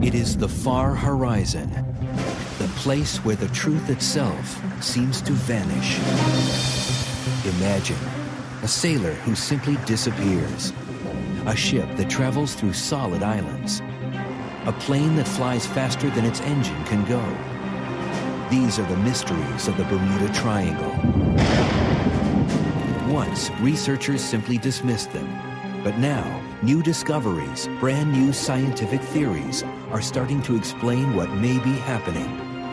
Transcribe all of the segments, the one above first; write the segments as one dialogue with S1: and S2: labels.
S1: It is the far horizon, the place where the truth itself seems to vanish. Imagine a sailor who simply disappears, a ship that travels through solid islands, a plane that flies faster than its engine can go. These are the mysteries of the Bermuda Triangle. Once, researchers simply dismissed them, but now, new discoveries, brand new scientific theories are starting to explain what may be happening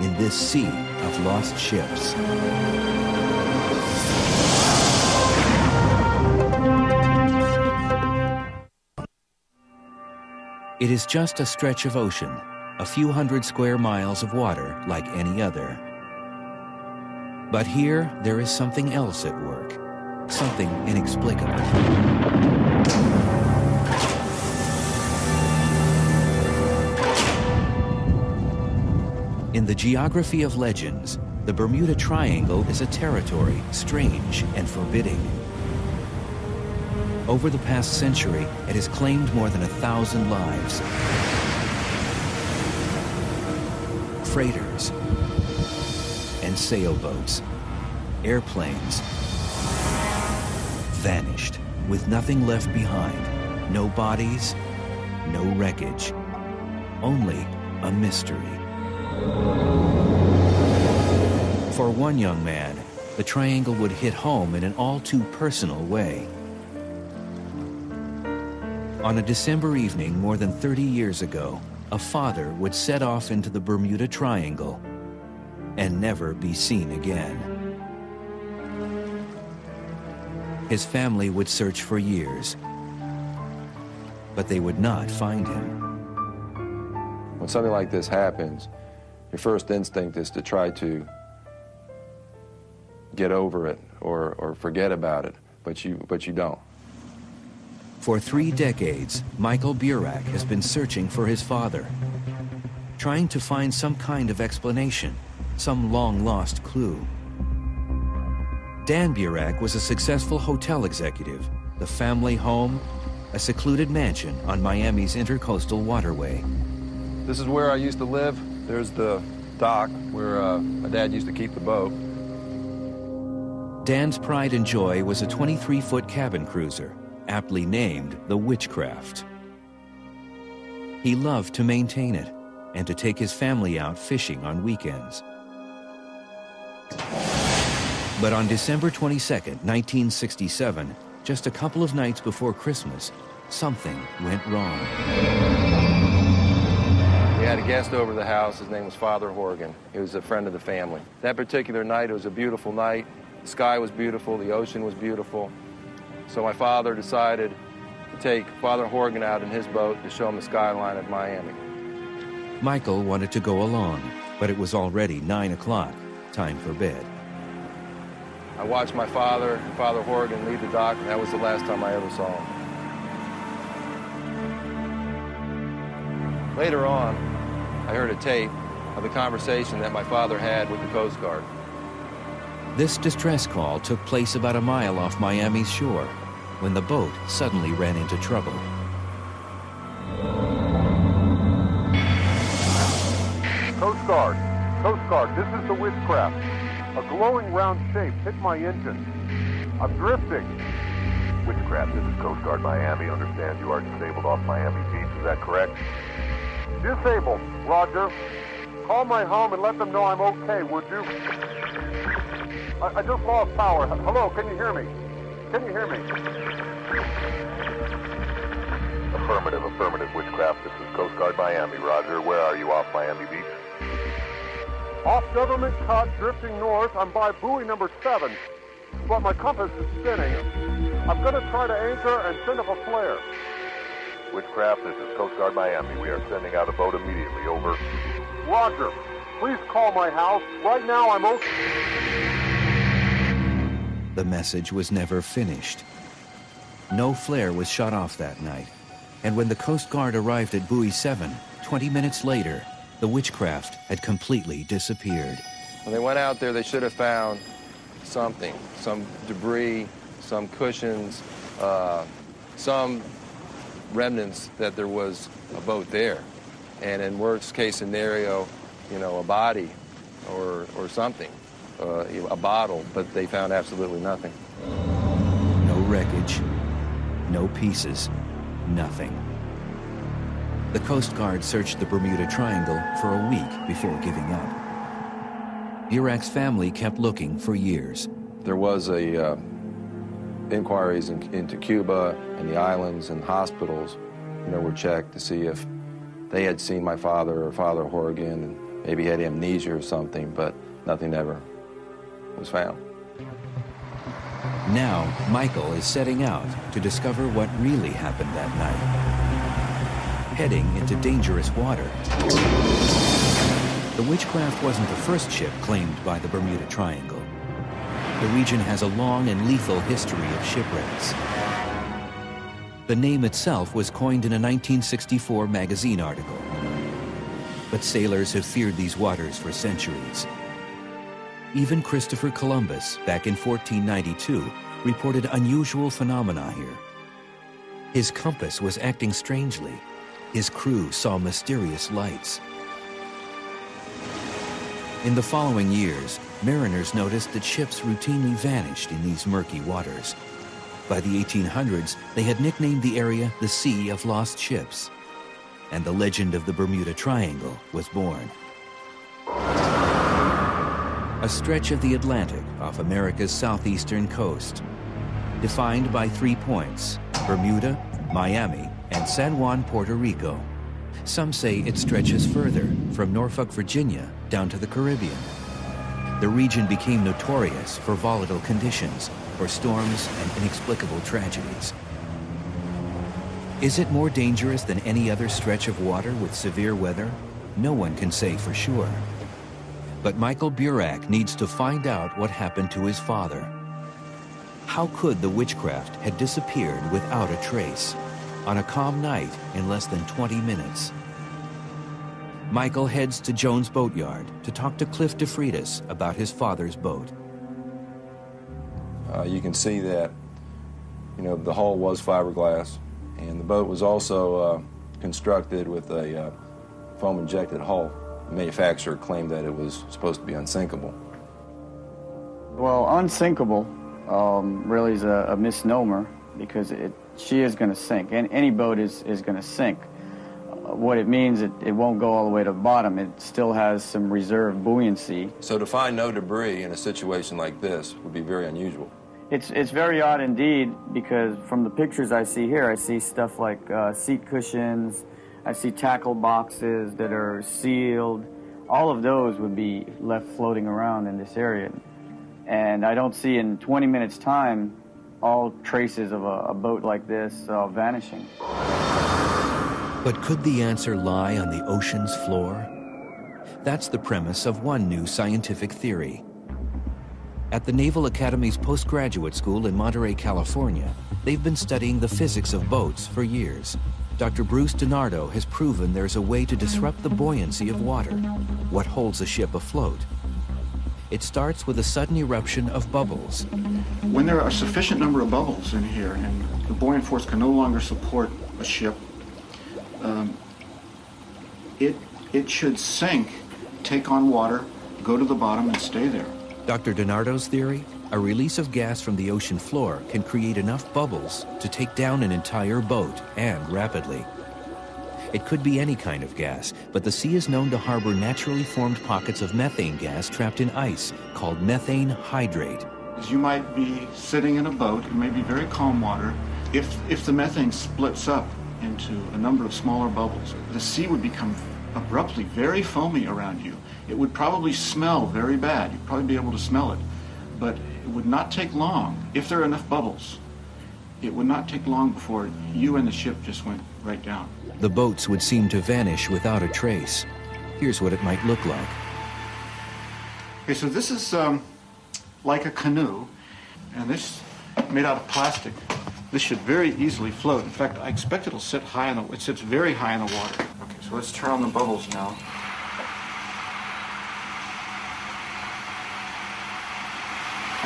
S1: in this sea of lost ships. It is just a stretch of ocean, a few hundred square miles of water like any other. But here, there is something else at work, something inexplicable. In the geography of legends, the Bermuda Triangle is a territory strange and forbidding. Over the past century, it has claimed more than 1,000 lives. Freighters and sailboats, airplanes, vanished with nothing left behind. No bodies, no wreckage, only a mystery. For one young man, the triangle would hit home in an all too personal way. On a December evening more than 30 years ago, a father would set off into the Bermuda Triangle and never be seen again. His family would search for years, but they would not find him.
S2: When something like this happens, your first instinct is to try to get over it or forget about it, but you don't.
S1: For 3 decades, Michael Burak has been searching for his father, trying to find some kind of explanation, some long-lost clue. Dan Burak was a successful hotel executive, the family home, a secluded mansion on Miami's intercoastal waterway.
S2: This is where I used to live. There's the dock where my dad used to keep the boat.
S1: Dan's pride and joy was a 23-foot cabin cruiser, aptly named the Witchcraft. He loved to maintain it and to take his family out fishing on weekends. But on December 22nd, 1967, just a couple of nights before Christmas, something went wrong.
S2: We had a guest over the house. His name was Father Horgan. He was a friend of the family. That particular night, it was a beautiful night. The sky was beautiful. The ocean was beautiful. So my father decided to take Father Horgan out in his boat to show him the skyline of Miami.
S1: Michael wanted to go along, but it was already 9 o'clock, time for bed.
S2: I watched my father, Father Horgan, leave the dock, and that was the last time I ever saw him. Later on, I heard a tape of the conversation that my father had with the Coast Guard.
S1: This distress call took place about a mile off Miami's shore when the boat suddenly ran into trouble.
S3: Coast Guard, this is the Witchcraft. A glowing round shape hit my engine. I'm drifting. Witchcraft, this is Coast Guard Miami. Understand you are disabled off Miami Beach, is that correct? Disabled, Roger. Call my home and let them know I'm okay, would you? I just lost power. Hello, can you hear me? Can you hear me? Affirmative, Witchcraft. This is Coast Guard Miami, Roger. Where are you off Miami Beach? Off Government Cut, drifting north. I'm by buoy number 7, but my compass is spinning. I'm going to try to anchor and send up a flare. Witchcraft, this is Coast Guard Miami. We are sending out a boat immediately. Over. Roger. Please call my house. Right now, I'm okay.
S1: The message was never finished. No flare was shot off that night, and when the Coast Guard arrived at buoy 7, 20 minutes later, the Witchcraft had completely disappeared.
S2: When they went out there, they should have found something, some debris, some cushions, some remnants that there was a boat there. and in worst case scenario, you know, a body or something, a bottle, but they found absolutely nothing.
S1: No wreckage, no pieces, nothing. The Coast Guard searched the Bermuda Triangle for a week before giving up. Burak's family kept looking for years.
S2: There was inquiries into Cuba and the islands and hospitals, you know, were checked to see if they had seen my father or Father Horrigan and maybe had amnesia or something, but nothing ever was found.
S1: Now, Michael is setting out to discover what really happened that night. Heading into dangerous water. The Witchcraft wasn't the first ship claimed by the Bermuda Triangle. The region has a long and lethal history of shipwrecks. The name itself was coined in a 1964 magazine article. But sailors have feared these waters for centuries. Even Christopher Columbus, back in 1492, reported unusual phenomena here. His compass was acting strangely. His crew saw mysterious lights. In the following years, mariners noticed that ships routinely vanished in these murky waters. By the 1800s, they had nicknamed the area the Sea of Lost Ships, and the legend of the Bermuda Triangle was born. A stretch of the Atlantic off America's southeastern coast, defined by 3 points: Bermuda, Miami, and San Juan, Puerto Rico. Some say it stretches further, from Norfolk, Virginia, down to the Caribbean. The region became notorious for volatile conditions, for storms and inexplicable tragedies. Is it more dangerous than any other stretch of water with severe weather? No one can say for sure. But Michael Burak needs to find out what happened to his father. How could the Witchcraft have disappeared without a trace, on a calm night in less than 20 minutes? Michael heads to Jones Boatyard to talk to Cliff DeFreitas about his father's boat.
S2: You can see that, you know, the hull was fiberglass, and the boat was also constructed with a foam-injected hull. The manufacturer claimed that it was supposed to be unsinkable.
S4: Well, unsinkable really is a misnomer, because she is going to sink. And any boat is going to sink. What it means, it won't go all the way to the bottom. It still has some reserve buoyancy.
S2: So to find no debris in a situation like this would be very unusual.
S4: It's very odd indeed, because from the pictures I see here, I see stuff like seat cushions, I see tackle boxes that are sealed. All of those would be left floating around in this area. And I don't see in 20 minutes' time all traces of a boat like this vanishing.
S1: But could the answer lie on the ocean's floor? That's the premise of one new scientific theory. At the Naval Academy's postgraduate school in Monterey, California, they've been studying the physics of boats for years. Dr. Bruce DiNardo has proven there's a way to disrupt the buoyancy of water, what holds a ship afloat. It starts with a sudden eruption of bubbles.
S5: When there are a sufficient number of bubbles in here and the buoyant force can no longer support a ship, it should sink, take on water, go to the bottom, and stay there.
S1: Dr. DiNardo's theory? A release of gas from the ocean floor can create enough bubbles to take down an entire boat, and rapidly. It could be any kind of gas, but the sea is known to harbor naturally formed pockets of methane gas trapped in ice, called methane hydrate.
S5: You might be sitting in a boat, it may be very calm water. If the methane splits up into a number of smaller bubbles, the sea would become abruptly very foamy around you. It would probably smell very bad. You'd probably be able to smell it. But it would not take long, if there are enough bubbles, it would not take long before you and the ship just went right down.
S1: The boats would seem to vanish without a trace. Here's what it might look like.
S5: Okay, so this is like a canoe, and this made out of plastic. This should very easily float. In fact, I expect it'll sit high in the, it sits very high in the water. Okay, so let's turn on the bubbles now.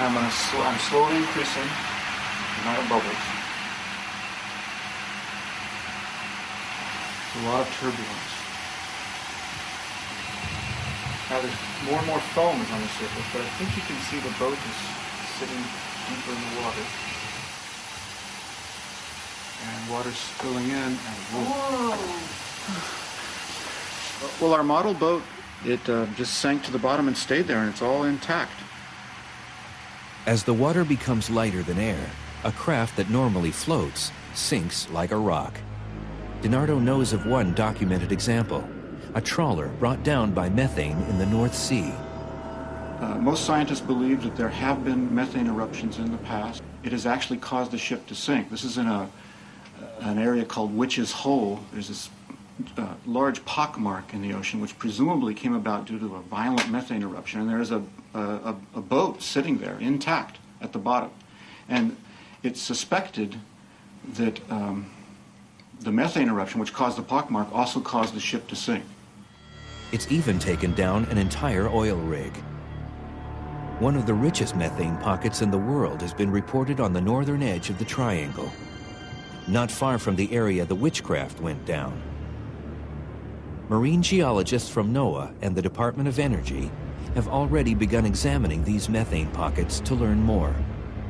S5: And I'm slowly increasing the amount of bubbles. A lot of turbulence. Now there's more and more foam is on the surface, but I think you can see the boat is sitting deeper in the water. And water's spilling in. And well, our model boat, it just sank to the bottom and stayed there, and it's all intact.
S1: As the water becomes lighter than air, a craft that normally floats sinks like a rock. DiNardo knows of one documented example, a trawler brought down by methane in the North Sea.
S5: Most scientists believe that there have been methane eruptions in the past. It has actually caused the ship to sink. This is in an area called Witch's Hole. There's this large pockmark in the ocean, which presumably came about due to a violent methane eruption. And there's a boat sitting there, intact, at the bottom. And it's suspected that the methane eruption, which caused the pockmark, also caused the ship to sink.
S1: It's even taken down an entire oil rig. One of the richest methane pockets in the world has been reported on the northern edge of the triangle, not far from the area the Witchcraft went down. Marine geologists from NOAA and the Department of Energy have already begun examining these methane pockets to learn more.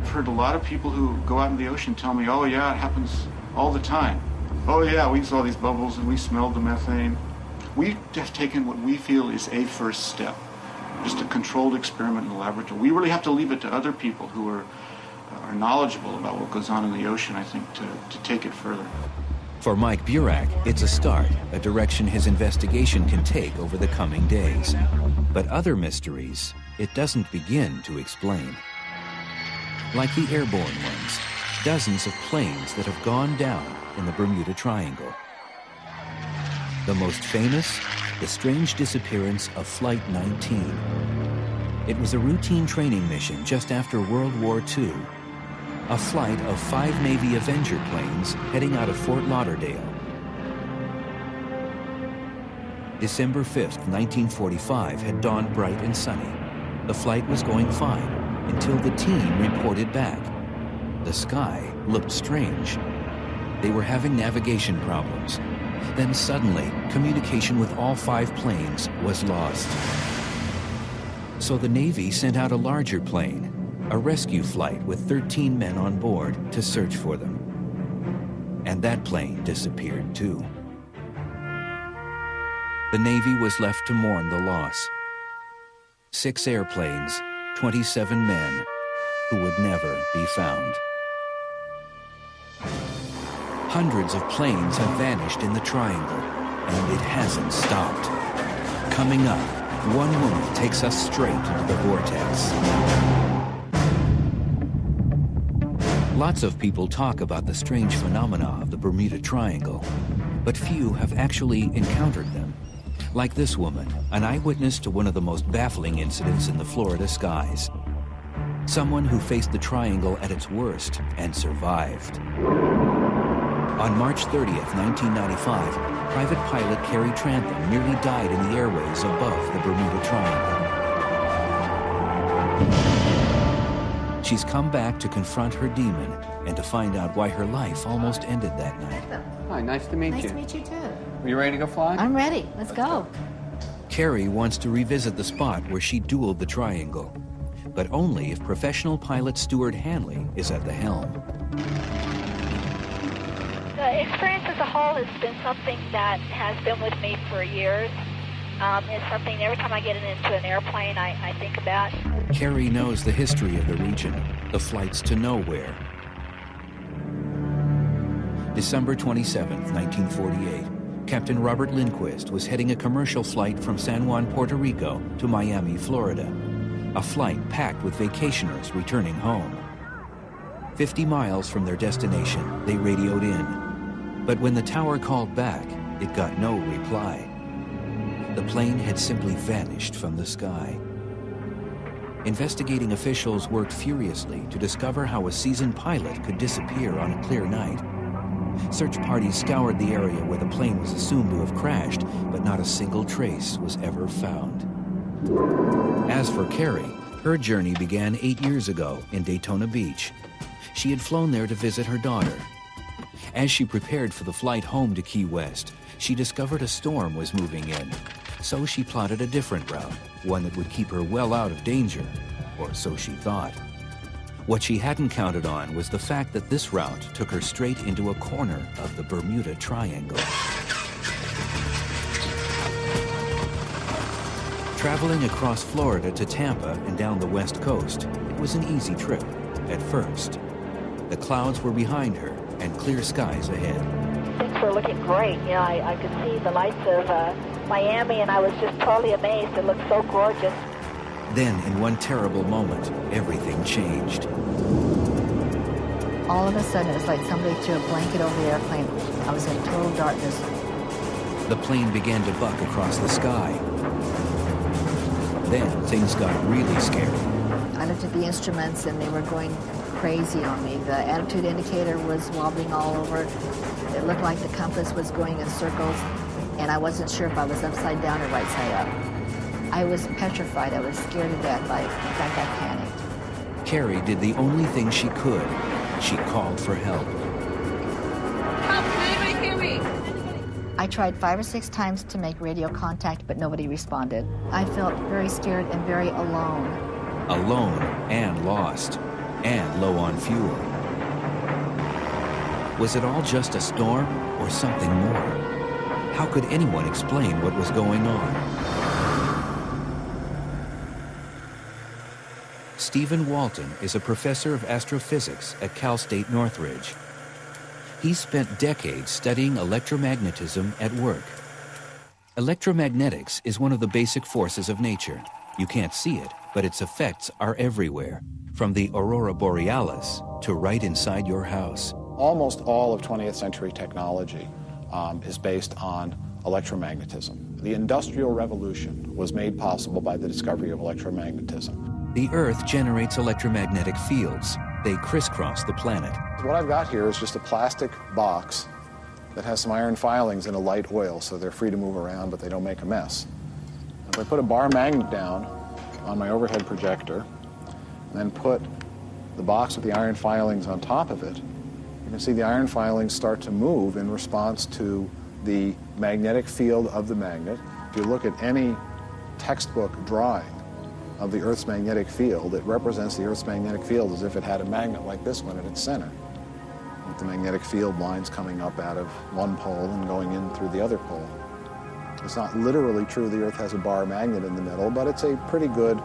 S5: I've heard a lot of people who go out in the ocean tell me, oh yeah, it happens all the time. Oh yeah, we saw these bubbles and we smelled the methane. We have taken what we feel is a first step, just a controlled experiment in the laboratory. We really have to leave it to other people who are knowledgeable about what goes on in the ocean, I think, to take it further.
S1: For Mike Burak, it's a start, a direction his investigation can take over the coming days. But other mysteries, it doesn't begin to explain. Like the airborne ones, dozens of planes that have gone down in the Bermuda Triangle. The most famous, the strange disappearance of Flight 19. It was a routine training mission just after World War II. A flight of 5 Navy Avenger planes heading out of Fort Lauderdale. December 5th, 1945 had dawned bright and sunny. The flight was going fine until the team reported back. The sky looked strange. They were having navigation problems. Then suddenly, communication with all 5 planes was lost. So the Navy sent out a larger plane, a rescue flight with 13 men on board to search for them. And that plane disappeared too. The Navy was left to mourn the loss. 6 airplanes, 27 men who would never be found. Hundreds of planes have vanished in the triangle, and it hasn't stopped. Coming up, one woman takes us straight into the vortex. Lots of people talk about the strange phenomena of the Bermuda Triangle, but few have actually encountered them. Like this woman, an eyewitness to one of the most baffling incidents in the Florida skies. Someone who faced the triangle at its worst and survived. On March 30th, 1995, private pilot Carrie Trantham nearly died in the airways above the Bermuda Triangle. She's come back to confront her demon and to find out why her life almost ended that night.
S6: Hi, nice to meet you.
S7: Nice to meet you too.
S6: Are you ready to go fly?
S7: I'm ready. Let's go.
S1: Carrie wants to revisit the spot where she dueled the triangle, but only if professional pilot Stuart Hanley is at the helm.
S8: The experience as a whole has been something that has been with me for years. It's something every time I get into an airplane I think about.
S1: Carrie knows the history of the region, the flights to nowhere. December 27th, 1948, Captain Robert Lindquist was heading a commercial flight from San Juan, Puerto Rico to Miami, Florida. A flight packed with vacationers returning home. 50 miles from their destination, they radioed in. But when the tower called back, it got no reply. The plane had simply vanished from the sky. Investigating officials worked furiously to discover how a seasoned pilot could disappear on a clear night. Search parties scoured the area where the plane was assumed to have crashed, but not a single trace was ever found. As for Carrie, her journey began 8 years ago in Daytona Beach. She had flown there to visit her daughter. As she prepared for the flight home to Key West, she discovered a storm was moving in. So she plotted a different route, one that would keep her well out of danger, or so she thought. What she hadn't counted on was the fact that this route took her straight into a corner of the Bermuda Triangle. Traveling across Florida to Tampa and down the west coast, it was an easy trip, at first. The clouds were behind her and clear skies ahead.
S8: Things were looking great. You know, I could see the lights of Miami, and I was just totally amazed. It looked so gorgeous.
S1: Then, in one terrible moment, everything changed.
S7: All of a sudden, it was like somebody threw a blanket over the airplane. I was in total darkness.
S1: The plane began to buck across the sky. Then things got really scary.
S7: I looked at the instruments and they were going crazy on me. The attitude indicator was wobbling all over. It looked like the compass was going in circles, and I wasn't sure if I was upside down or right side up. I was petrified. I was scared to death. In fact, I panicked.
S1: Carrie did the only thing she could. She called for help.
S9: Help, can anybody hear me?
S7: I tried 5 or 6 times to make radio contact, but nobody responded. I felt very scared and very alone.
S1: Alone and lost, and low on fuel. Was it all just a storm or something more? How could anyone explain what was going on? Stephen Walton is a professor of astrophysics at Cal State Northridge. He's spent decades studying electromagnetism at work. Electromagnetics is one of the basic forces of nature. You can't see it, but its effects are everywhere, from the aurora borealis to right inside your house.
S10: Almost all of 20th century technology is based on electromagnetism. The Industrial Revolution was made possible by the discovery of electromagnetism.
S1: The Earth generates electromagnetic fields. They crisscross the planet.
S10: What I've got here is just a plastic box that has some iron filings and a light oil, so they're free to move around, but they don't make a mess. If I put a bar magnet down on my overhead projector, and then put the box with the iron filings on top of it, you can see the iron filings start to move in response to the magnetic field of the magnet. If you look at any textbook drawing of the Earth's magnetic field, it represents the Earth's magnetic field as if it had a magnet like this one at its center, with the magnetic field lines coming up out of one pole and going in through the other pole. It's not literally true the Earth has a bar magnet in the middle, but it's a pretty good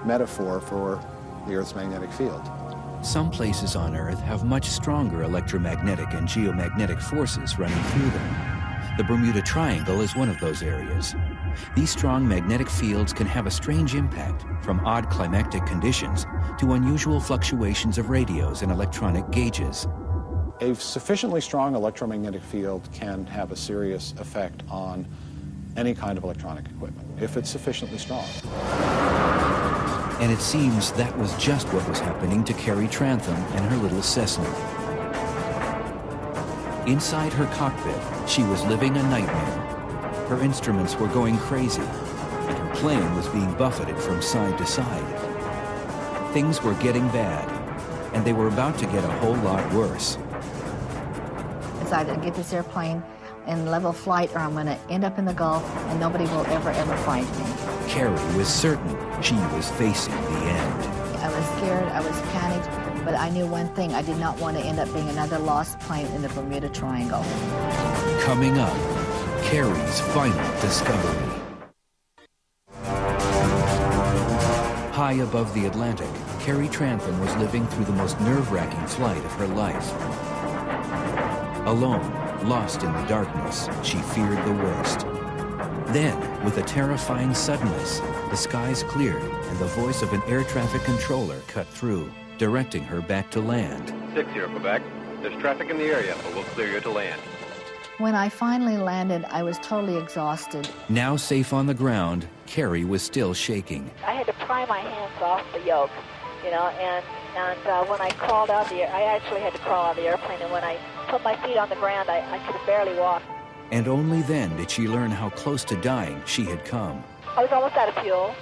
S10: metaphor for the Earth's magnetic field.
S1: Some places on Earth have much stronger electromagnetic and geomagnetic forces running through them. The Bermuda Triangle is one of those areas. These strong magnetic fields can have a strange impact, from odd climactic conditions to unusual fluctuations of radios and electronic gauges.
S10: A sufficiently strong electromagnetic field can have a serious effect on any kind of electronic equipment, if it's sufficiently strong.
S1: And it seems that was just what was happening to Carrie Trantham and her little Cessna. Inside her cockpit, she was living a nightmare. Her instruments were going crazy, and her plane was being buffeted from side to side. Things were getting bad, and they were about to get a whole lot worse.
S7: It's either get this airplane in level flight or I'm going to end up in the Gulf and nobody will ever find me.
S1: Carrie was certain she was facing the end.
S7: I was scared, I was panicked, but I knew one thing. I did not want to end up being another lost plane in the Bermuda Triangle.
S1: Coming up, Carrie's final discovery. High above the Atlantic, Carrie Trantham was living through the most nerve-wracking flight of her life. Alone, lost in the darkness, she feared the worst. Then, with a terrifying suddenness, the skies cleared and the voice of an air traffic controller cut through, directing her back to land.
S11: 6 here, Quebec. There's traffic in the area, but we'll clear you to land.
S7: When I finally landed, I was totally exhausted.
S1: Now safe on the ground, Carrie was still shaking.
S8: I had to pry my hands off the yoke, you know, and when I crawled out I actually had to crawl out of the airplane, and when I put my feet on the ground, I could barely walk.
S1: And only then did she learn how close to dying she had come.
S8: I was almost out of fuel.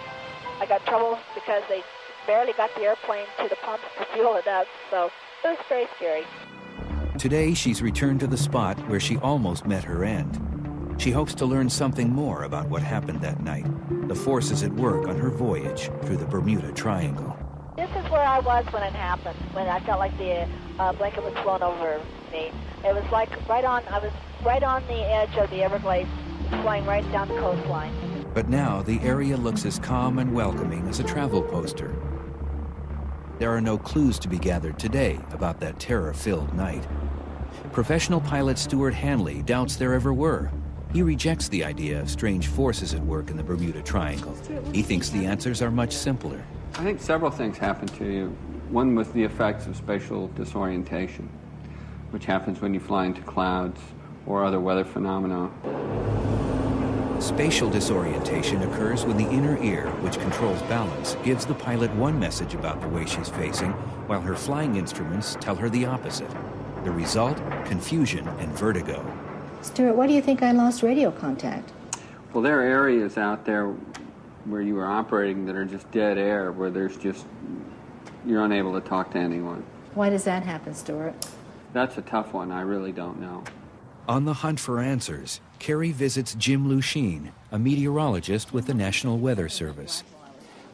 S8: I got trouble because they barely got the airplane to the pumps to fuel it up, so it was very scary.
S1: Today, she's returned to the spot where she almost met her end. She hopes to learn something more about what happened that night, the forces at work on her voyage through the Bermuda Triangle.
S8: This is where I was when it happened, when I felt like the blanket was blown over me. It was like I was right on the edge of the Everglades, flying right down the coastline.
S1: But now the area looks as calm and welcoming as a travel poster. There are no clues to be gathered today about that terror-filled night. Professional pilot Stuart Hanley doubts there ever were. He rejects the idea of strange forces at work in the Bermuda Triangle. He thinks the answers are much simpler.
S6: I think several things happen to you. One was the effects of spatial disorientation, which happens when you fly into clouds or other weather phenomena.
S1: Spatial disorientation occurs when the inner ear, which controls balance, gives the pilot one message about the way she's facing, while her flying instruments tell her the opposite. The result, confusion and vertigo.
S7: Stuart, why do you think I lost radio contact?
S6: Well, there are areas out there where you are operating that are just dead air, where you're unable to talk to anyone.
S7: Why does that happen, Stuart?
S6: That's a tough one. I really don't know.
S1: On the hunt for answers, Carrie visits Jim Lusheen, a meteorologist with the National Weather Service.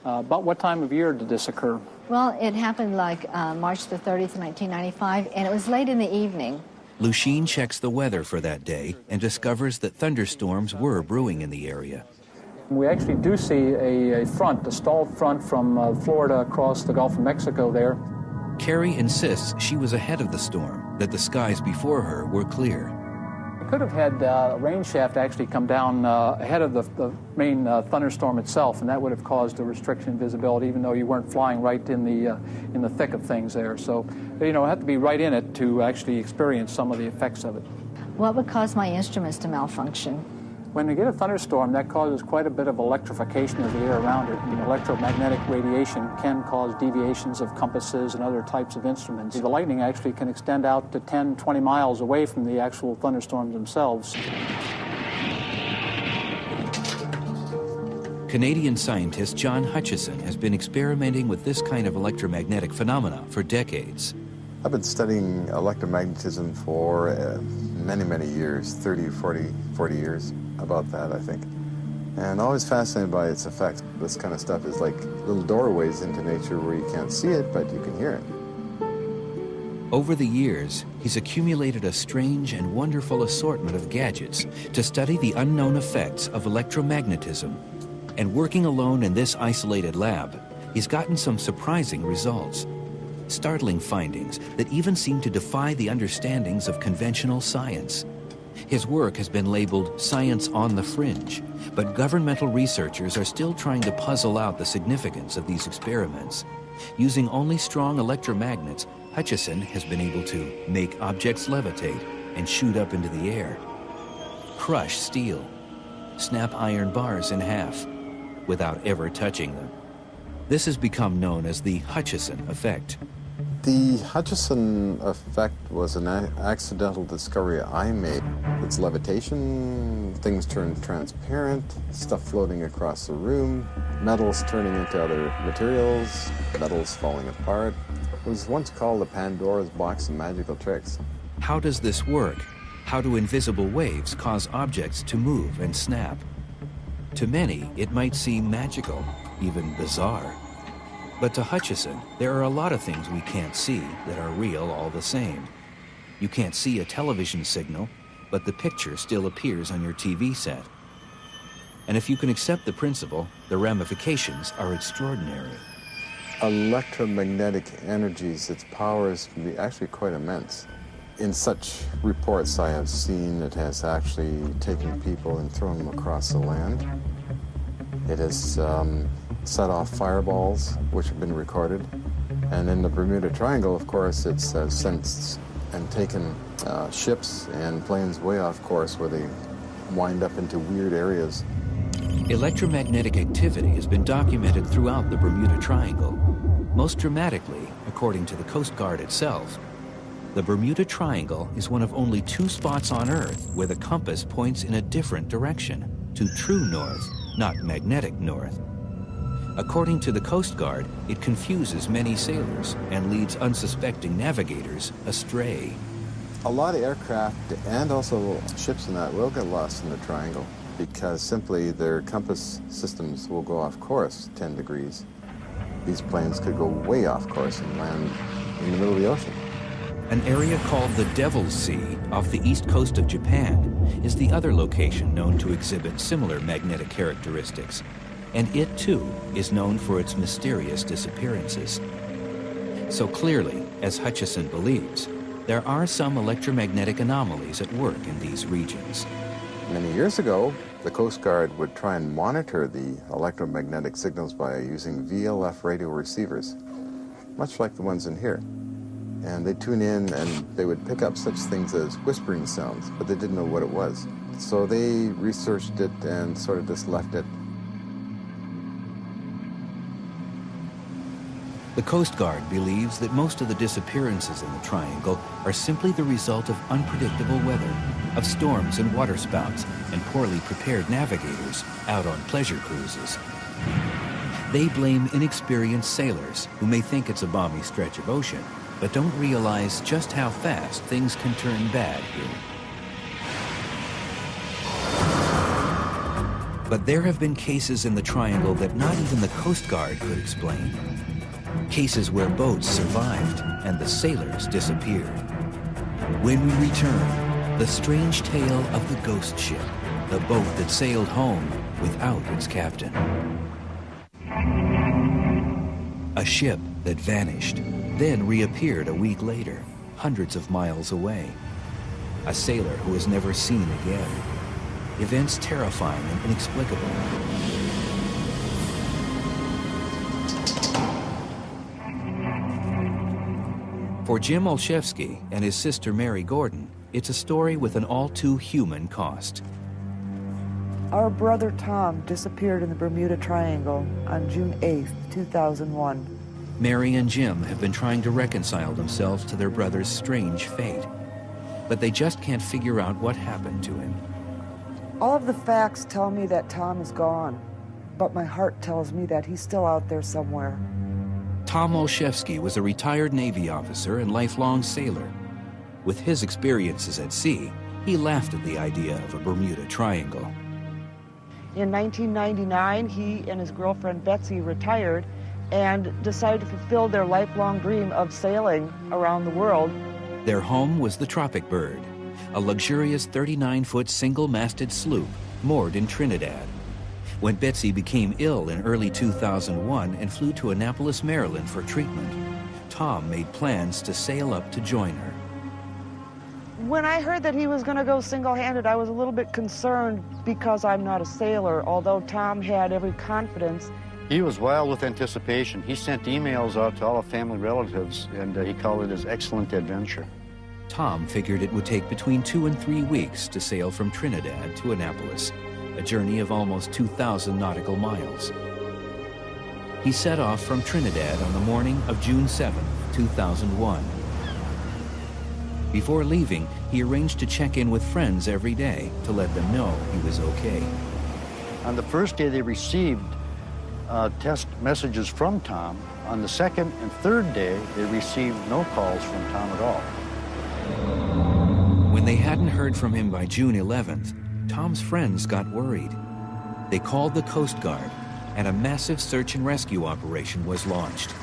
S12: About what time of year did this occur?
S7: Well, it happened like March the 30th, 1995, and it was late in the evening.
S1: Lusheen checks the weather for that day and discovers that thunderstorms were brewing in the area.
S12: We actually do see a stalled front from Florida across the Gulf of Mexico there.
S1: Carrie insists she was ahead of the storm, that the skies before her were clear.
S12: We could have had a rain shaft actually come down ahead of the main thunderstorm itself, and that would have caused a restriction in visibility, even though you weren't flying right in the thick of things there. So, you know, I have to be right in it to actually experience some of the effects of it.
S7: What would cause my instruments to malfunction?
S12: When you get a thunderstorm, that causes quite a bit of electrification of the air around it. And electromagnetic radiation can cause deviations of compasses and other types of instruments. The lightning actually can extend out to 10, 20 miles away from the actual thunderstorms themselves.
S1: Canadian scientist John Hutchison has been experimenting with this kind of electromagnetic phenomena for decades.
S13: I've been studying electromagnetism for many, many years, 30, 40 years, about that, I think. And always fascinated by its effects. This kind of stuff is like little doorways into nature where you can't see it, but you can hear it.
S1: Over the years, he's accumulated a strange and wonderful assortment of gadgets to study the unknown effects of electromagnetism. And working alone in this isolated lab, he's gotten some surprising results. Startling findings that even seem to defy the understandings of conventional science. His work has been labeled science on the fringe, but governmental researchers are still trying to puzzle out the significance of these experiments. Using only strong electromagnets, Hutchison has been able to make objects levitate and shoot up into the air, crush steel, snap iron bars in half, without ever touching them. This has become known as the Hutchison effect.
S13: The Hutchison effect was an accidental discovery I made. It's levitation, things turn transparent, stuff floating across the room, metals turning into other materials, metals falling apart. It was once called the Pandora's box of magical tricks.
S1: How does this work? How do invisible waves cause objects to move and snap? To many, it might seem magical, even bizarre. But to Hutchison, there are a lot of things we can't see that are real all the same. You can't see a television signal, but the picture still appears on your TV set. And if you can accept the principle, the ramifications are extraordinary.
S13: Electromagnetic energies, its powers can be actually quite immense. In such reports I have seen, it has actually taken people and thrown them across the land. It has set off fireballs, which have been recorded. And in the Bermuda Triangle, of course, it's sent and taken ships and planes way off course where they wind up into weird areas.
S1: Electromagnetic activity has been documented throughout the Bermuda Triangle. Most dramatically, according to the Coast Guard itself, the Bermuda Triangle is one of only 2 spots on Earth where the compass points in a different direction, to true north, not magnetic north. According to the Coast Guard, it confuses many sailors and leads unsuspecting navigators astray.
S13: A lot of aircraft and also ships and that will get lost in the triangle because simply their compass systems will go off course 10 degrees. These planes could go way off course and land in the middle of the ocean.
S1: An area called the Devil's Sea off the east coast of Japan is the other location known to exhibit similar magnetic characteristics, and it too is known for its mysterious disappearances. So clearly, as Hutchison believes, there are some electromagnetic anomalies at work in these regions.
S13: Many years ago, the Coast Guard would try and monitor the electromagnetic signals by using VLF radio receivers, much like the ones in here. And they'd tune in and they would pick up such things as whispering sounds, but they didn't know what it was. So they researched it and sort of just left it.
S1: The Coast Guard believes that most of the disappearances in the triangle are simply the result of unpredictable weather, of storms and waterspouts, and poorly prepared navigators out on pleasure cruises. They blame inexperienced sailors who may think it's a balmy stretch of ocean, but don't realize just how fast things can turn bad here. But there have been cases in the triangle that not even the Coast Guard could explain. Cases where boats survived and the sailors disappeared. When we return, the strange tale of the ghost ship, the boat that sailed home without its captain. A ship that vanished, then reappeared a week later, hundreds of miles away. A sailor who was never seen again. Events terrifying and inexplicable. For Jim Olszewski and his sister Mary Gordon, it's a story with an all-too-human cost.
S14: Our brother Tom disappeared in the Bermuda Triangle on June 8th, 2001.
S1: Mary and Jim have been trying to reconcile themselves to their brother's strange fate, but they just can't figure out what happened to him.
S14: All of the facts tell me that Tom is gone, but my heart tells me that he's still out there somewhere.
S1: Tom Olszewski was a retired Navy officer and lifelong sailor. With his experiences at sea, he laughed at the idea of a Bermuda Triangle.
S14: In 1999, he and his girlfriend Betsy retired and decided to fulfill their lifelong dream of sailing around the world.
S1: Their home was the Tropic Bird, a luxurious 39-foot single-masted sloop moored in Trinidad. When Betsy became ill in early 2001 and flew to Annapolis, Maryland for treatment, Tom made plans to sail up to join her.
S14: When I heard that he was going to go single-handed, I was a little bit concerned because I'm not a sailor, although Tom had every confidence.
S15: He was wild with anticipation. He sent emails out to all the family relatives, and he called it his excellent adventure.
S1: Tom figured it would take between 2 and 3 weeks to sail from Trinidad to Annapolis, a journey of almost 2,000 nautical miles. He set off from Trinidad on the morning of June 7, 2001. Before leaving, he arranged to check in with friends every day to let them know he was okay.
S15: On the first day, they received test messages from Tom. On the second and third day, they received no calls from Tom at all.
S1: When they hadn't heard from him by June 11th, Tom's friends got worried. They called the Coast Guard, and a massive search and rescue operation was launched.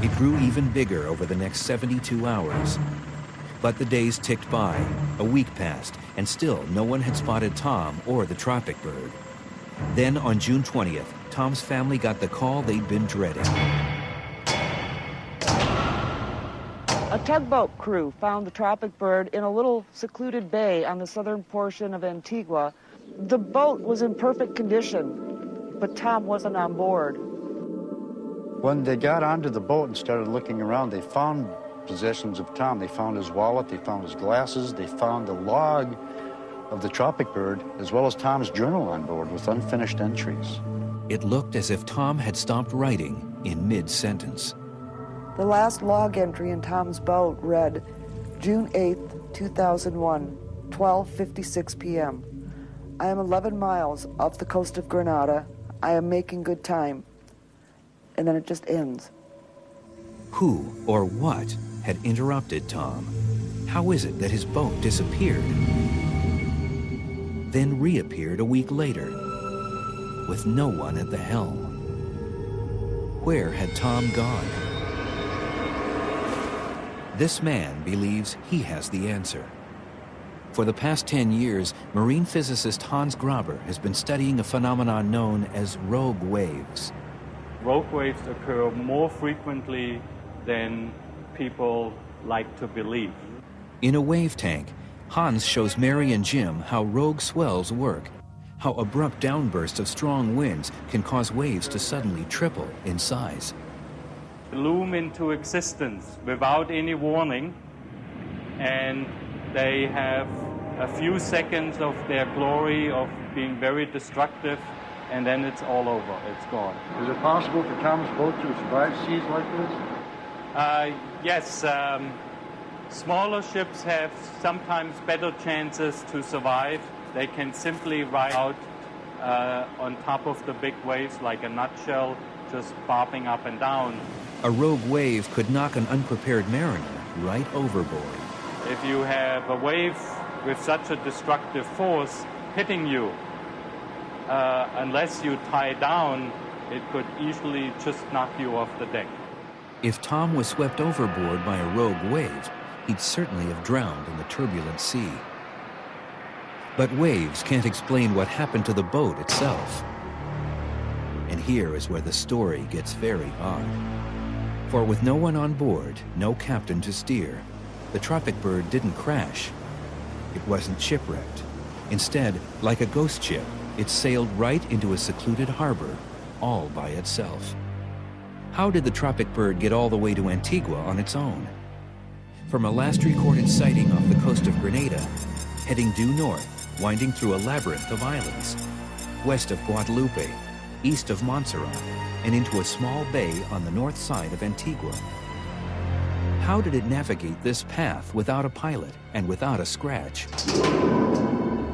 S1: It grew even bigger over the next 72 hours. But the days ticked by, a week passed, and still no one had spotted Tom or the Tropic Bird. Then on June 20th, Tom's family got the call they'd been dreading.
S14: A tugboat crew found the Tropic Bird in a little secluded bay on the southern portion of Antigua. The boat was in perfect condition, but Tom wasn't on board.
S15: When they got onto the boat and started looking around, they found possessions of Tom. They found his wallet, they found his glasses, they found the log of the Tropic Bird, as well as Tom's journal on board with unfinished entries.
S1: It looked as if Tom had stopped writing in mid-sentence.
S14: The last log entry in Tom's boat read, June 8th, 2001, 12:56 p.m. I am 11 miles off the coast of Grenada. I am making good time. And then it just ends.
S1: Who or what had interrupted Tom. How is it that his boat disappeared, then reappeared a week later, with no one at the helm? Where had Tom gone? This man believes he has the answer. For the past 10 years, marine physicist Hans Graber has been studying a phenomenon known as rogue waves.
S16: Rogue waves occur more frequently than people like to believe.
S1: In a wave tank, Hans shows Mary and Jim how rogue swells work, how abrupt downbursts of strong winds can cause waves to suddenly triple in size.
S16: Loom into existence without any warning, and they have a few seconds of their glory of being very destructive, and then it's all over. It's gone.
S15: Is it possible for Tom's boat to survive seas like this?
S16: Yes. Smaller ships have sometimes better chances to survive. They can simply ride out on top of the big waves like a nutshell, just bobbing up and down.
S1: A rogue wave could knock an unprepared mariner right overboard.
S16: If you have a wave with such a destructive force hitting you, unless you tie down, it could easily just knock you off the deck.
S1: If Tom was swept overboard by a rogue wave, he'd certainly have drowned in the turbulent sea. But waves can't explain what happened to the boat itself. And here is where the story gets very odd. For with no one on board, no captain to steer, the Tropic Bird didn't crash. It wasn't shipwrecked. Instead, like a ghost ship, it sailed right into a secluded harbor, all by itself. How did the Tropic Bird get all the way to Antigua on its own? From a last recorded sighting off the coast of Grenada, heading due north, winding through a labyrinth of islands, west of Guadalupe, east of Montserrat, and into a small bay on the north side of Antigua. How did it navigate this path without a pilot and without a scratch?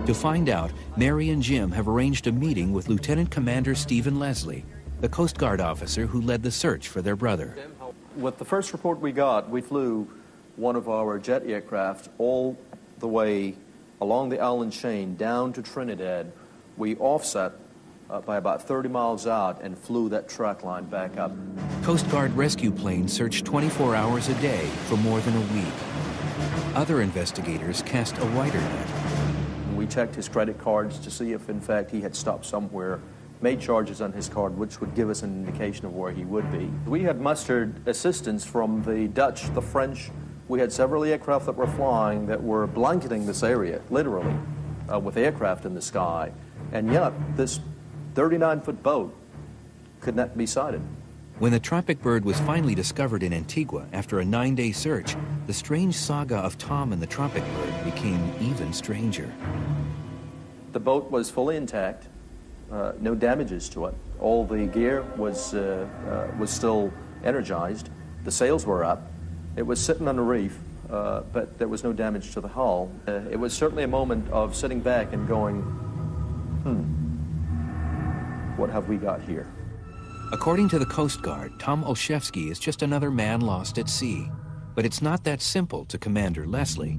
S1: To find out, Mary and Jim have arranged a meeting with Lieutenant Commander Stephen Leslie, the Coast Guard officer who led the search for their brother.
S17: With the first report we got, we flew one of our jet aircraft all the way along the island chain down to Trinidad. We offset by about 30 miles out and flew that track line back up.
S1: Coast Guard rescue planes searched 24 hours a day for more than a week. Other investigators cast a wider net.
S17: We checked his credit cards to see if, in fact, he had stopped somewhere, made charges on his card, which would give us an indication of where he would be. We had mustered assistance from the Dutch, the French. We had several aircraft that were flying that were blanketing this area, literally, with aircraft in the sky. And yet, this 39-foot boat could not be sighted.
S1: When the Tropic Bird was finally discovered in Antigua after a 9-day search, the strange saga of Tom and the Tropic Bird became even stranger.
S17: The boat was fully intact, no damages to it. All the gear was still energized. The sails were up. It was sitting on a reef, but there was no damage to the hull. It was certainly a moment of sitting back and going, what have we got here?
S1: According to the Coast Guard, Tom Olszewski is just another man lost at sea. But it's not that simple to Commander Leslie.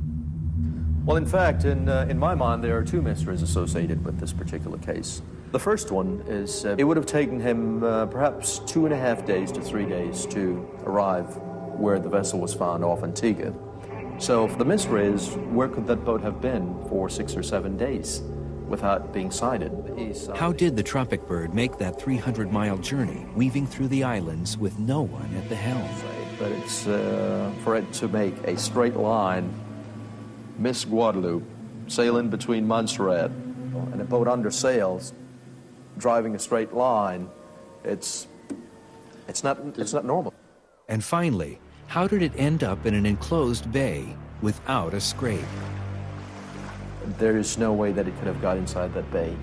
S17: Well, in fact, in my mind, there are two mysteries associated with this particular case. The first one is it would have taken him perhaps 2.5 days to 3 days to arrive where the vessel was found off Antigua. So the mystery is, where could that boat have been for 6 or 7 days without being sighted?
S1: How did the Tropic Bird make that 300-mile journey, weaving through the islands with no one at the helm?
S17: But it's for it to make a straight line, miss Guadalupe, sail in between Montserrat, and a boat under sails, driving a straight line, it's not normal.
S1: And finally, how did it end up in an enclosed bay without a scrape?
S17: There is no way that it could have got inside that bay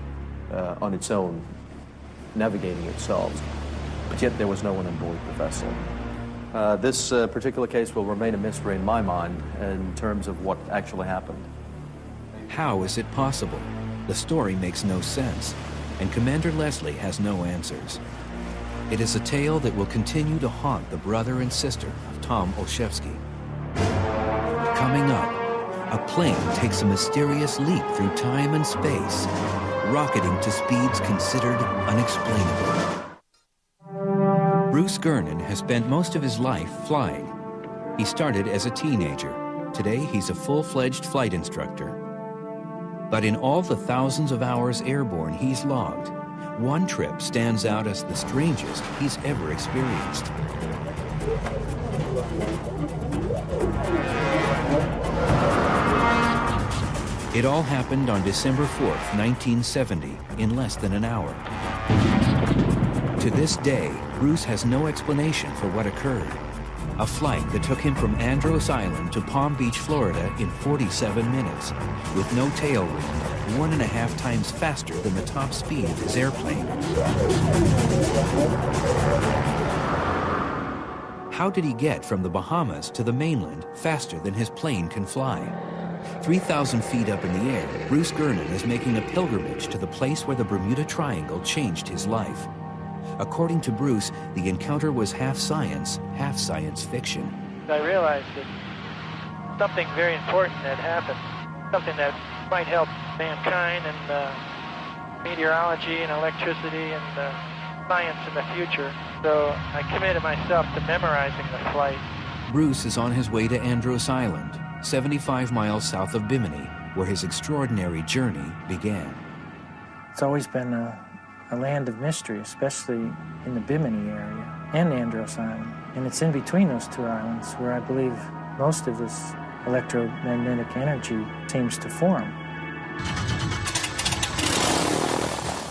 S17: on its own, navigating itself. But yet there was no one on board the vessel. This particular case will remain a mystery in my mind in terms of what actually happened.
S1: How is it possible? The story makes no sense, and Commander Leslie has no answers. It is a tale that will continue to haunt the brother and sister of Tom Olszewski. Coming up, a plane takes a mysterious leap through time and space, rocketing to speeds considered unexplainable. Bruce Gernon has spent most of his life flying. He started as a teenager. Today, he's a full-fledged flight instructor. But in all the thousands of hours airborne he's logged, one trip stands out as the strangest he's ever experienced. It all happened on December 4th, 1970, in less than an hour. To this day, Bruce has no explanation for what occurred. A flight that took him from Andros Island to Palm Beach, Florida in 47 minutes, with no tailwind, 1.5 times faster than the top speed of his airplane. How did he get from the Bahamas to the mainland faster than his plane can fly? 3,000 feet up in the air, Bruce Gernon is making a pilgrimage to the place where the Bermuda Triangle changed his life. According to Bruce, the encounter was half science fiction.
S18: I realized that something very important had happened, something that might help mankind and meteorology and electricity and science in the future. So I committed myself to memorizing the flight.
S1: Bruce is on his way to Andros Island, 75 miles south of Bimini, where his extraordinary journey began.
S19: It's always been a land of mystery, especially in the Bimini area and Andros Island. And it's in between those two islands where I believe most of this electromagnetic energy seems to form.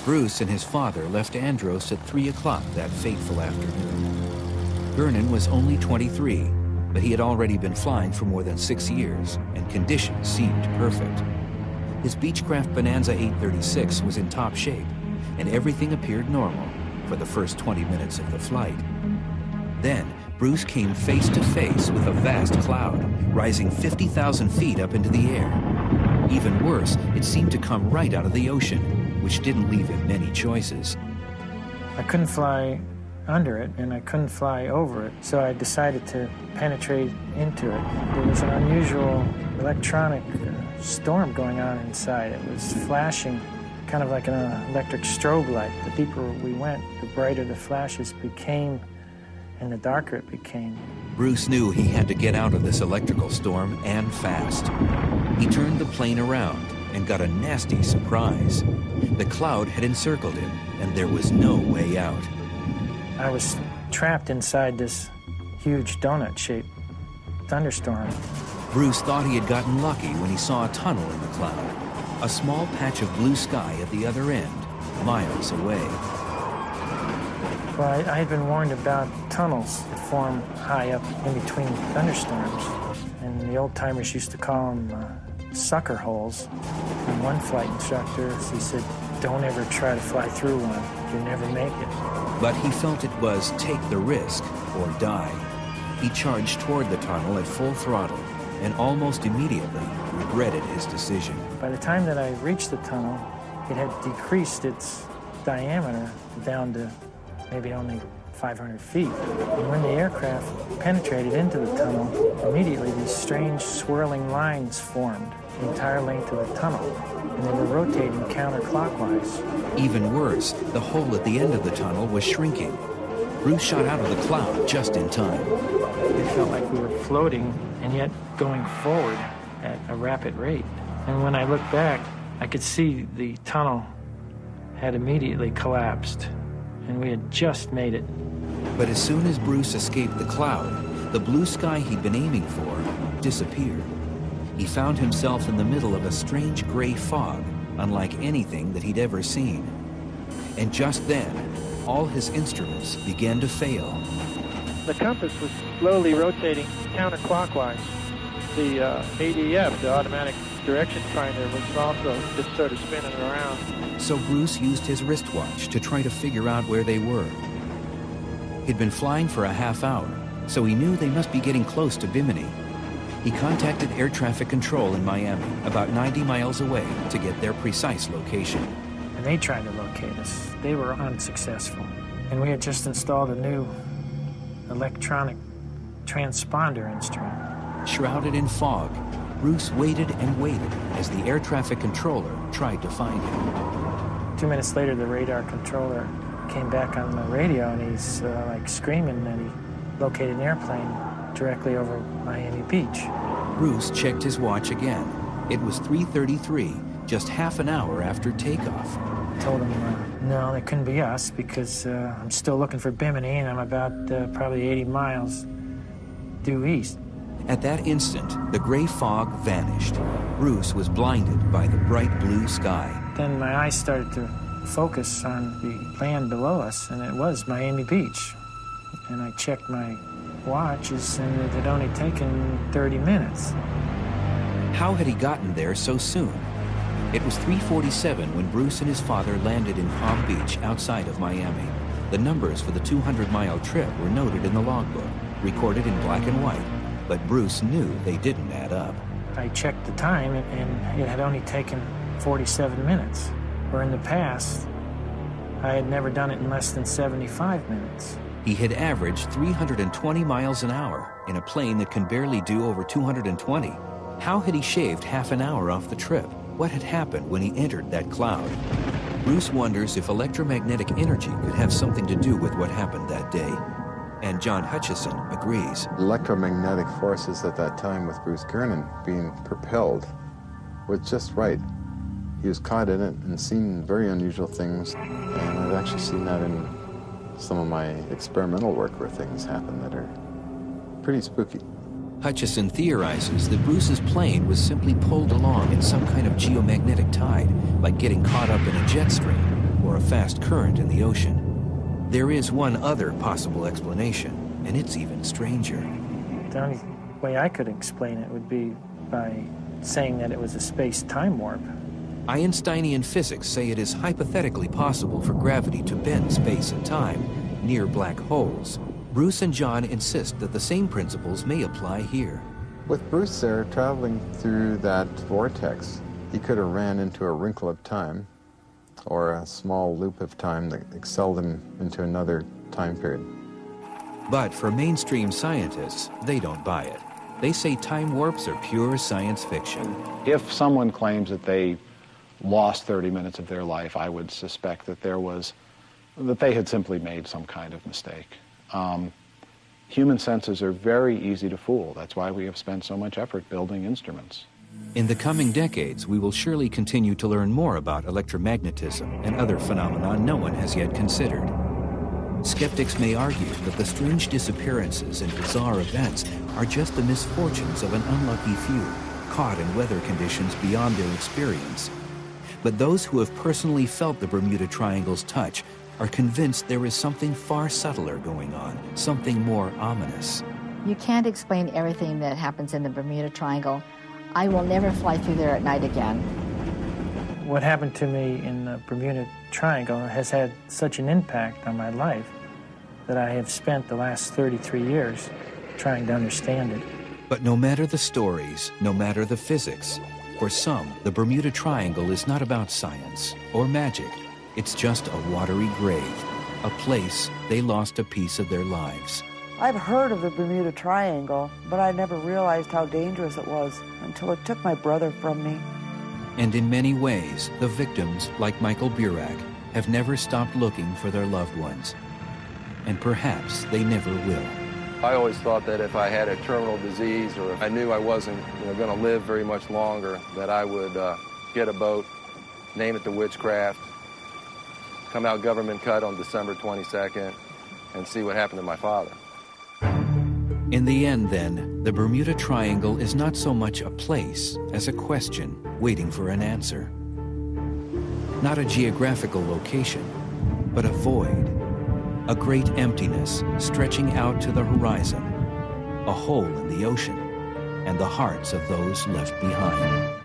S1: Bruce and his father left Andros at 3 o'clock that fateful afternoon. Gernon was only 23, but he had already been flying for more than 6 years, and conditions seemed perfect. His Beechcraft Bonanza 836 was in top shape, and everything appeared normal for the first 20 minutes of the flight. Then, Bruce came face to face with a vast cloud, rising 50,000 feet up into the air. Even worse, it seemed to come right out of the ocean, which didn't leave him many choices.
S19: I couldn't fly under it, and I couldn't fly over it, so I decided to penetrate into it. There was an unusual electronic storm going on inside. It was flashing, kind of like an electric strobe light. The deeper we went, the brighter the flashes became, and the darker it became.
S1: Bruce knew he had to get out of this electrical storm, and fast. He turned the plane around and got a nasty surprise. The cloud had encircled him, and there was no way out.
S19: I was trapped inside this huge donut-shaped thunderstorm.
S1: Bruce thought he had gotten lucky when he saw a tunnel in the cloud, a small patch of blue sky at the other end, miles away.
S19: Well, I had been warned about tunnels that form high up in between thunderstorms, and the old-timers used to call them sucker holes. And one flight instructor, he said, "Don't ever try to fly through one. You'll never make it."
S1: But he felt it was take the risk or die. He charged toward the tunnel at full throttle and almost immediately regretted his decision.
S19: By the time that I reached the tunnel, it had decreased its diameter down to maybe only 500 feet. And when the aircraft penetrated into the tunnel, immediately these strange swirling lines formed the entire length of the tunnel, and they were rotating counterclockwise.
S1: Even worse, the hole at the end of the tunnel was shrinking. Bruce shot out of the cloud just in time.
S19: It felt like we were floating and yet going forward at a rapid rate. And when I looked back, I could see the tunnel had immediately collapsed, and we had just made it.
S1: But as soon as Bruce escaped the cloud, the blue sky he'd been aiming for disappeared. He found himself in the middle of a strange gray fog, unlike anything that he'd ever seen. And just then, all his instruments began to fail.
S18: The compass was slowly rotating counterclockwise. The ADF, the automatic direction finder, was also just sort of spinning around.
S1: So Bruce used his wristwatch to try to figure out where they were. He'd been flying for a half hour, so he knew they must be getting close to Bimini. He contacted air traffic control in Miami, about 90 miles away, to get their precise location.
S19: And they tried to locate us. They were unsuccessful. And we had just installed a new electronic transponder instrument.
S1: Shrouded in fog, Bruce waited and waited as the air traffic controller tried to find him.
S19: 2 minutes later, the radar controller came back on the radio, and he's like screaming that he located an airplane directly over Miami Beach.
S1: Bruce checked his watch again. It was 3:33, just half an hour after takeoff.
S19: I told him, no, it couldn't be us because I'm still looking for Bimini, and I'm about probably 80 miles due east.
S1: At that instant, the gray fog vanished. Bruce was blinded by the bright blue sky.
S19: Then my eyes started to focus on the land below us, and it was Miami Beach. And I checked my watches, and it had only taken 30 minutes.
S1: How had he gotten there so soon? It was 3:47 when Bruce and his father landed in Palm Beach outside of Miami. The numbers for the 200-mile trip were noted in the logbook, recorded in black and white, but Bruce knew they didn't add up.
S19: I checked the time, and it had only taken 47 minutes, where in the past, I had never done it in less than 75 minutes.
S1: He had averaged 320 miles an hour in a plane that can barely do over 220. How had he shaved half an hour off the trip? What had happened when he entered that cloud? Bruce wonders if electromagnetic energy could have something to do with what happened that day. And John Hutchison agrees.
S13: Electromagnetic forces at that time with Bruce Gernon being propelled was just right. He was caught in it and seen very unusual things, and I've actually seen that in some of my experimental work where things happen that are pretty spooky.
S1: Hutchison theorizes that Bruce's plane was simply pulled along in some kind of geomagnetic tide, like getting caught up in a jet stream or a fast current in the ocean. There is one other possible explanation, and it's even stranger.
S19: The only way I could explain it would be by saying that it was a space-time warp.
S1: Einsteinian physics say it is hypothetically possible for gravity to bend space and time near black holes. Bruce and John insist that the same principles may apply here.
S13: With Bruce there, traveling through that vortex, he could have ran into a wrinkle of time or a small loop of time that excelled him into another time period.
S1: But for mainstream scientists, they don't buy it. They say time warps are pure science fiction.
S10: If someone claims that they lost 30 minutes of their life, I would suspect that they had simply made some kind of mistake. Human senses are very easy to fool. That's why we have spent so much effort building instruments.
S1: In the coming decades, we will surely continue to learn more about electromagnetism and other phenomena no one has yet considered. Skeptics may argue that the strange disappearances and bizarre events are just the misfortunes of an unlucky few, caught in weather conditions beyond their experience. But those who have personally felt the Bermuda Triangle's touch are convinced there is something far subtler going on, something more ominous.
S7: You can't explain everything that happens in the Bermuda Triangle. I will never fly through there at night again.
S19: What happened to me in the Bermuda Triangle has had such an impact on my life that I have spent the last 33 years trying to understand it.
S1: But no matter the stories, no matter the physics, for some, the Bermuda Triangle is not about science or magic. It's just a watery grave, a place they lost a piece of their lives.
S14: I've heard of the Bermuda Triangle, but I never realized how dangerous it was until it took my brother from me.
S1: And in many ways, the victims, like Michael Burak, have never stopped looking for their loved ones. And perhaps they never will.
S2: I always thought that if I had a terminal disease or if I knew I wasn't going to live very much longer, that I would get a boat, name it the Witchcraft, come out government cut on December 22nd, and see what happened to my father.
S1: In the end, then, the Bermuda Triangle is not so much a place as a question waiting for an answer. Not a geographical location, but a void, a great emptiness stretching out to the horizon, a hole in the ocean, and the hearts of those left behind.